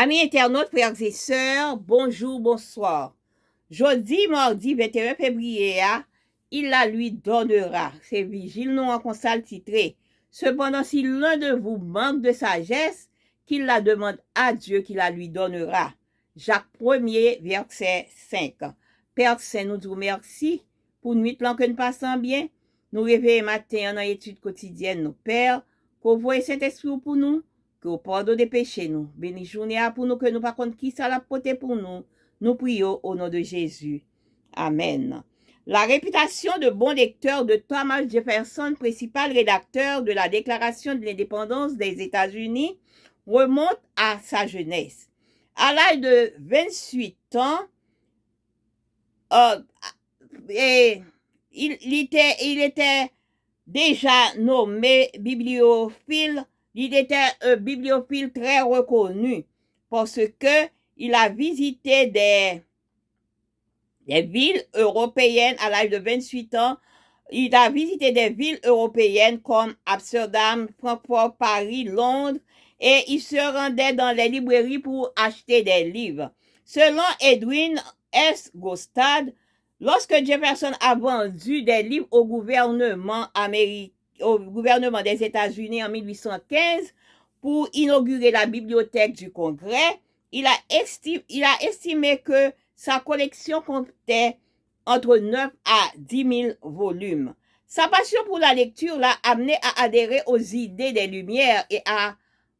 Amis internautes, frères et sœurs, bonjour, bonsoir. Jeudi, mardi 21 février, il la lui donnera. C'est Vigile nous en consale titré. Cependant, si l'un de vous manque de sagesse, qu'il la demande à Dieu qui la lui donnera. Jacques 1er, verset 5. Père Saint, nous disons merci pour nuit plan que nous passons bien. Nous réveillons matin dans l'étude quotidienne, nos pères, qu'on voie Saint-Esprit pour nous, que au pardon des péchés nous. Béni journée pour nous que nous par contre qui ça l'a porté pour nous. Nous prions au nom de Jésus. Amen. La réputation de bon lecteur de Thomas Jefferson, principal rédacteur de la Déclaration de l'indépendance des États-Unis, remonte à sa jeunesse. À l'âge de 28 ans, il était déjà nommé bibliophile. Il était un bibliophile très reconnu parce que il a visité des villes européennes à l'âge de 28 ans. Il a visité des villes européennes comme Amsterdam, Francfort, Paris, Londres, et il se rendait dans les librairies pour acheter des livres. Selon Edwin S. Gostad, lorsque Jefferson a vendu des livres au gouvernement des États-Unis en 1815 pour inaugurer la bibliothèque du Congrès, il a estimé que sa collection comptait entre 9 à 10 000 volumes. Sa passion pour la lecture l'a amené à adhérer aux idées des Lumières et à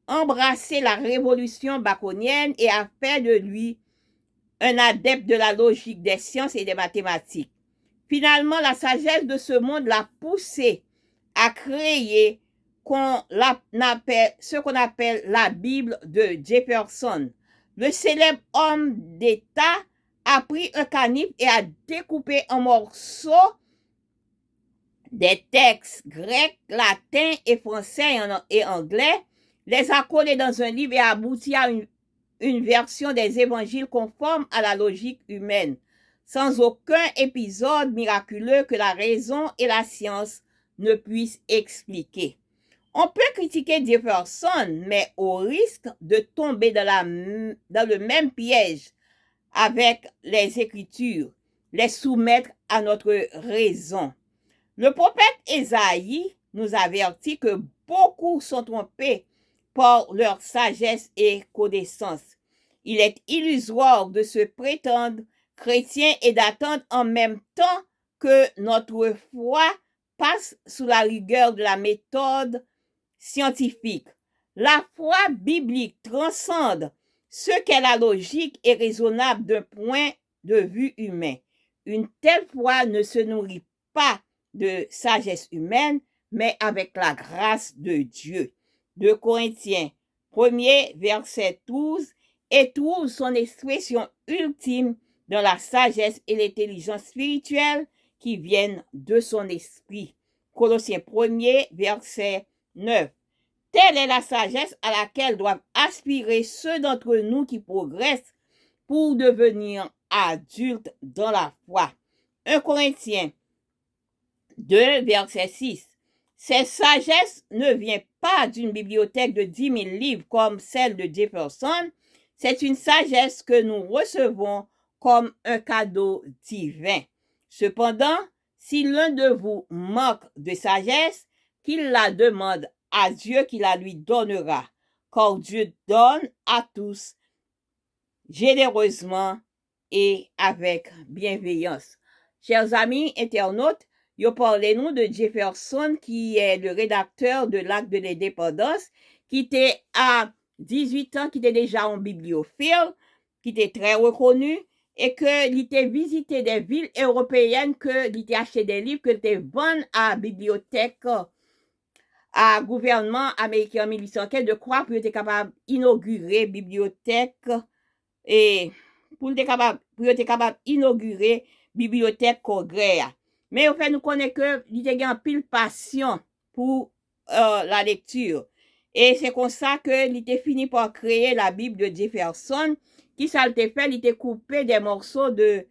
embrasser la révolution baconienne et à faire de lui un adepte de la logique des sciences et des mathématiques. Finalement, la sagesse de ce monde l'a poussé à créer ce qu'on appelle la Bible de Jefferson. Le célèbre homme d'État a pris un canif et a découpé en morceaux des textes grecs, latins et français et anglais, les a collés dans un livre et a abouti à une version des évangiles conforme à la logique humaine, sans aucun épisode miraculeux que la raison et la science ne puissent expliquer. On peut critiquer Jefferson, mais au risque de tomber dans le même piège avec les Écritures, les soumettre à notre raison. Le prophète Ésaïe nous avertit que beaucoup sont trompés par leur sagesse et connaissance. Il est illusoire de se prétendre chrétien et d'attendre en même temps que notre foi passe sous la rigueur de la méthode scientifique. La foi biblique transcende ce qu'est la logique et raisonnable d'un point de vue humain. Une telle foi ne se nourrit pas de sagesse humaine, mais avec la grâce de Dieu. 2 Corinthiens 1er, verset 12, et trouve son expression ultime dans la sagesse et l'intelligence spirituelle qui viennent de son esprit. Colossiens 1er, verset 9. Telle est la sagesse à laquelle doivent aspirer ceux d'entre nous qui progressent pour devenir adultes dans la foi. 1 Corinthiens 2, verset 6. Cette sagesse ne vient pas d'une bibliothèque de 10 000 livres comme celle de Jefferson. C'est une sagesse que nous recevons comme un cadeau divin. Cependant, si l'un de vous manque de sagesse, qu'il la demande à Dieu qui la lui donnera, car Dieu donne à tous généreusement et avec bienveillance. Chers amis internautes, yo parlez-nous de Jefferson qui est le rédacteur de l'Acte de l'indépendance, qui était à 18 ans, qui était déjà un bibliophile, qui était très reconnu, et que il était visité des villes européennes, que il était acheté des livres, que il était vendu à la bibliothèque à gouvernement américain en 1815 de croire pour être capable d'inaugurer bibliothèque et pour être capable d'inaugurer bibliothèque congrès. Mais au fait nous connaissons que il était en pile passion pour la lecture. Et c'est comme ça que il était fini par créer la Bible de Jefferson, qui ça le fait, il était coupé des morceaux il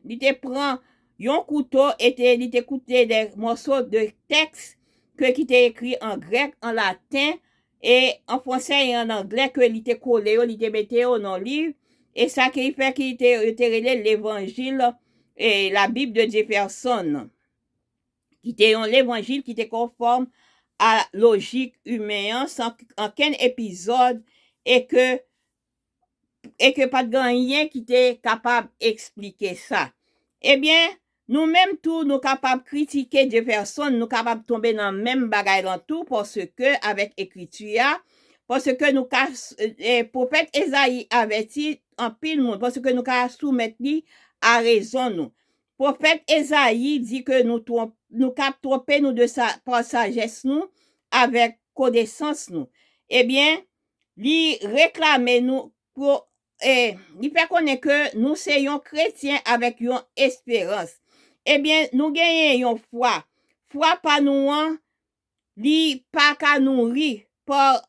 était prend un couteau et il était coupé des morceaux de texte qui étaient écrits en grec, en latin et en français et en anglais que il était collé, il était metté dans le livre, et ça qui fait qu'il était l'évangile et la Bible de Jefferson, qui était l'évangile qui était conforme à la logique humaine sans aucun épisode et que pas de rien qui était capable d'expliquer ça. Eh bien, nous-mêmes tous, nous capables de critiquer Jefferson, nous capables de tomber dans le même bagaille dans tout parce que, avec écriture, parce que nous, prophète Esaïe avertit en pile monde, parce que nous soumettre à raison nous. Prophète Esaïe dit que nous cap tromper nous de sa, par sagesse nous, avec connaissance nous. Eh bien, lui réclamer nous pour il fait connaître que nous soyons chrétiens avec une espérance. Eh bien, nous gagnons une foi. Foi pas nous, li pas qu'à nourrir par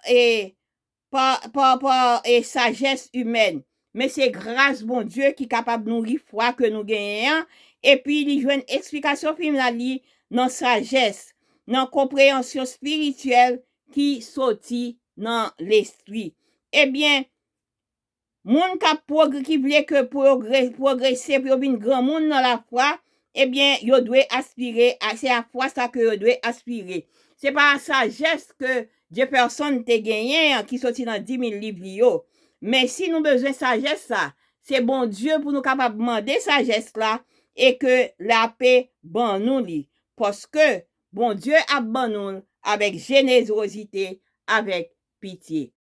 sagesse humaine. Mais c'est grâce bon Dieu qui est capable de nourrir foi que nous gagnons. Et puis, il joue une explication finale dans sagesse, dans compréhension spirituelle qui sortit dans l'esprit. Eh bien, moun qui voulait que progresser pour une grand monde dans la foi, eh bien, yo doit aspirer à c'est la foi ça que yo doit aspirer. C'est pas la sagesse que Jefferson te gagné qui sorti dans 10 000 livres mais si nous besoin de sagesse ça, c'est bon Dieu pour nous capable demander sagesse là et que la paix ban nous li parce que bon Dieu a ban nous avec générosité, avec pitié.